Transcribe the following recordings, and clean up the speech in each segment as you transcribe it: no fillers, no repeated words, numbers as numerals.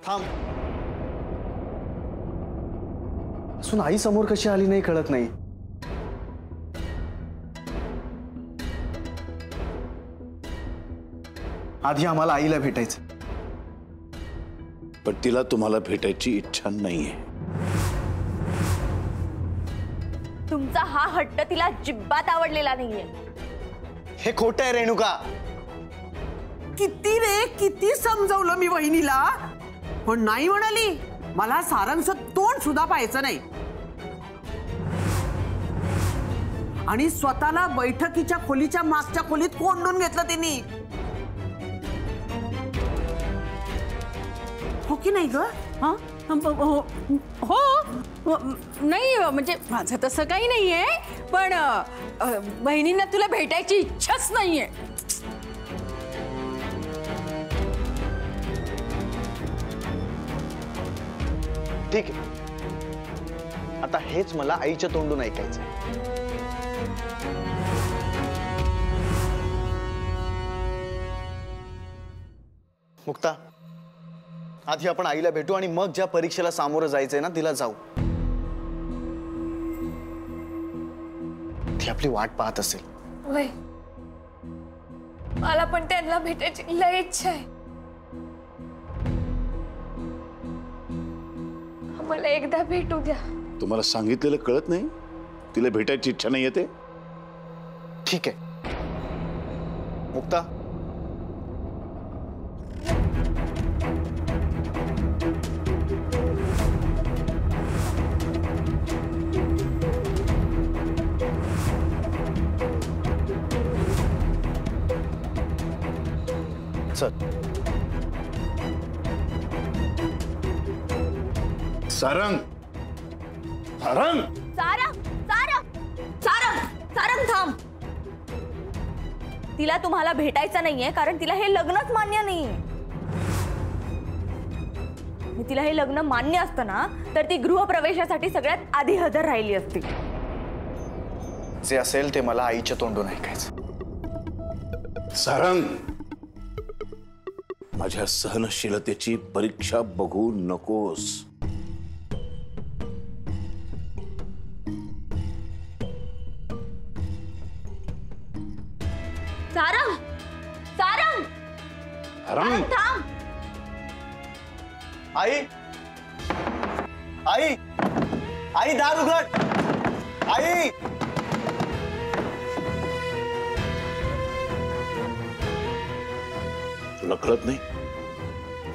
थांब. असून आई समोर कशी आली नाही कळत नाही. आधी आम्हाला आईला भेटायचं. पण तिला तुम्हाला भेटायची इच्छा नाहीये. तुमचा हा हट्ट तिला अजिबात आवडलेला नाहीये. हे खोटं आहे रेणुका. किती रे किती समजवलं मी वहिनीला, पण नाही म्हणाली. मला सारंगचं तोंड सुद्धा पाहायचं नाही. आणि स्वतःला बैठकीच्या खोलीच्या मागच्या खोलीत कोंडून घेतलं त्यांनी. हो की नाही ग? हो नाही म्हणजे माझं तसं काही नाहीये, पण बहिणींना तुला भेटायची इच्छाच नाहीये. ठीक आहे, आता हेच मला आईच्या तोंडून ऐकायचं. मुक्ता, आधी आपण आईला भेटू आणि मग ज्या परीक्षेला सामोरं जायचंय ना तिला जाऊ. ती आपली वाट पाहत असेल. वय मला पण त्यांना भेटायची लय इच्छा आहे. मला एकदा भेटू द्या. तुम्हाला सांगितलेलं कळत नाही? तिला भेटायची इच्छा नाहीये ते. ठीक आहे मुक्ता, चल. सारंग, सारंग, सारंग, सारंग, सारंग, सारंग थांब. तिला तुम्हाला भेटायचं नाहीये कारण तिला हे लग्नच मान्य नाहीये. तिला हे लग्न मान्य असतं ना तर ती गृहप्रवेशासाठी सगळ्यात आधी हजर राहिली असती. जे असेल ते मला आईच्या तोंडून ऐकायचं. सारंग, माझ्या सहनशीलतेची परीक्षा बघू नकोस. सारंग, सारंग, सारंग, थांब. आई, आई, आई दार उघड. आई, तुला कळत नाही?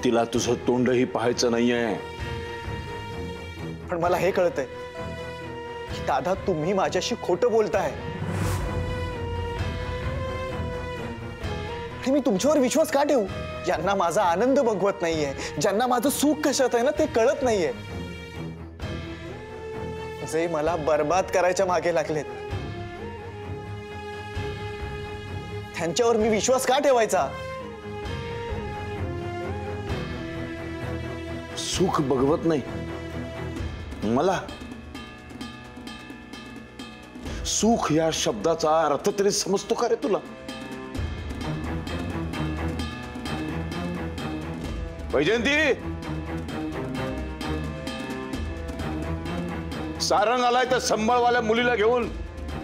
तिला तुझं तोंडही पाहायचं नाहीये. पण मला हे कळतंय की दादा तुम्ही माझ्याशी खोटं बोलताय. आणि मी तुमच्यावर विश्वास का ठेवू? ज्यांना माझा आनंद बघवत नाहीये, ज्यांना माझं सुख कशात आहे ना ते कळत नाहीये, जे मला बर्बाद करायच्या मागे लागलेत, त्यांच्यावर मी विश्वास का ठेवायचा? सुख बघवत नाही मला. सुख या शब्दाचा अर्थ तरी समजतो का रे तुला? वैजयंती, सारंग आलाय तर संबळवाल्या मुलीला घेऊन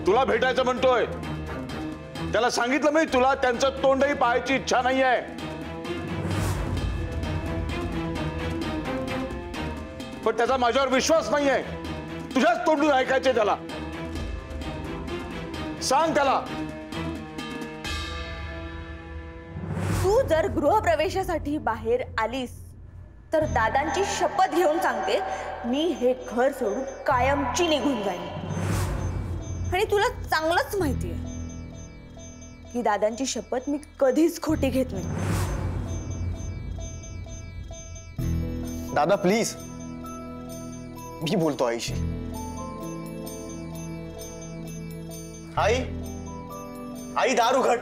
तुला भेटायचं म्हणतोय. त्याला सांगितलं मी तुला त्यांचं तोंडही पाहायची इच्छा नाहीये. पण त्याचा माझ्यावर विश्वास नाहीये. तुझ्याच तोंडून ऐकायचे त्याला. सांग त्याला. तू जर गृहप्रवेशासाठी बाहेर आलीस तर दादांची शपथ घेऊन सांगते मी हे घर सोडून कायमची निघून जाईन. आणि तुला चांगलंच माहिती आहे की दादांची शपथ मी कधीच खोटी घेत नाही. दादा प्लीज, मी बोलतो आईशी. आई, आई दार उघड.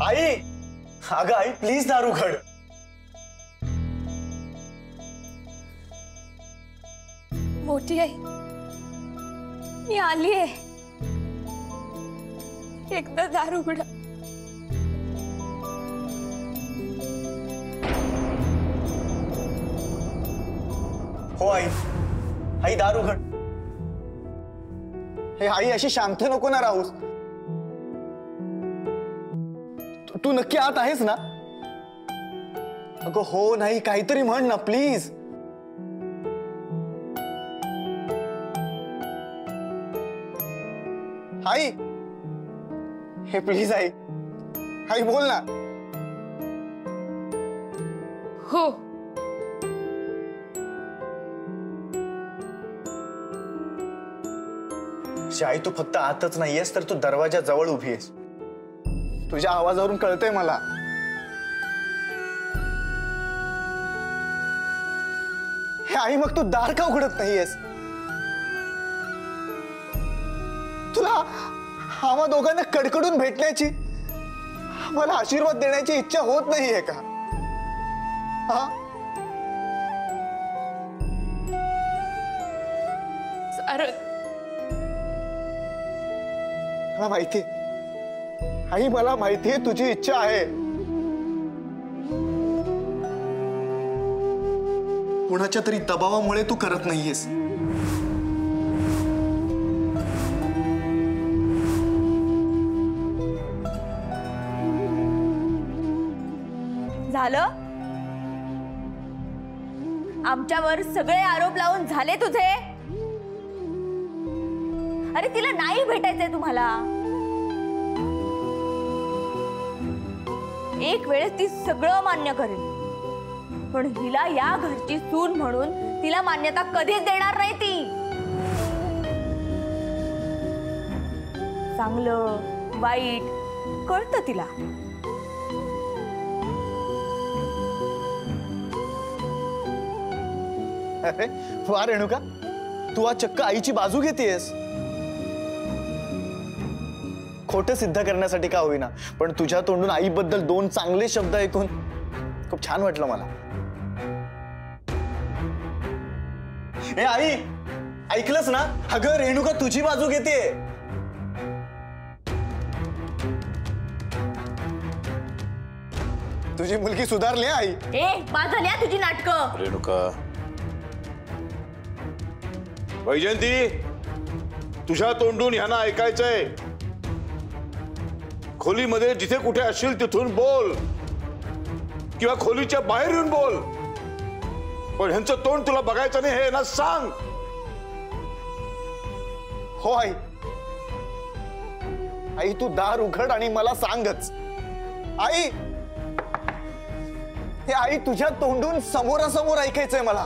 आई, अगं आई प्लीज दार उघड. मोठी आई, मी आलीये. एकदा दार उघडा. हो आई. आई दार उघड. हे आई अशी शांत नको ना राहूस. तू नक्की आत आहेस ना? अगं हो नाही काहीतरी म्हण ना प्लीज. आई हे प्लीज आई. आई बोल ना. हो. आई तू फक्त आतच नाहीयेस तर तू दरवाजा जवळ उभी आहेस. तुझ्या आवाजावरून कळतंय मला. हे आई मग तू दार का उघडत नाहीयेस? तुला आम्हा दोघांना कडकडून भेटण्याची, मला आशीर्वाद देण्याची इच्छा होत नाहीये का? हा मला माहितीये आई, मला माहितीये तुझी इच्छा आहे. कुणाच्या तरी दबावामुळे तू करत नाहीयेस. झालं? आमच्यावर सगळे आरोप लावून झाले तुझे? अरे तिला नाही भेटायचंय तुम्हाला. एक वेळेस ती सगळं मान्य करेल, पण हिला या घरची सून म्हणून तिला मान्यता कधीच देणार नाही ती. चांगलं वाईट कळतं तिला. अरे वा रेणुका, तू आज चक्क आईची बाजू घेतेयस. खोटं सिद्ध करण्यासाठी का होईना, पण तुझ्या तोंडून आईबद्दल 2 चांगले शब्द ऐकून खूप छान वाटलं मला. ए आई, ऐकलंस ना? अगं रेणुका तुझी बाजू घेतेय. तुझी मुलगी सुधारली आई. ए बाद झाली हा तुझी नाटकं. रेणुका, वैजयंती, तुझ्या तोंडून ह्यांना ऐकायचंय. खोलीमध्ये जिथे कुठे असशील तिथून बोल, किंवा खोलीच्या बाहेर येऊन बोल, पण ह्यांचं तोंड तुला बघायचं नाही हे ना सांग. हो आई. आई तू दार उघड आणि मला सांगच. आई, हे आई तुझ्या तोंडून समोरासमोर ऐकायचंय मला.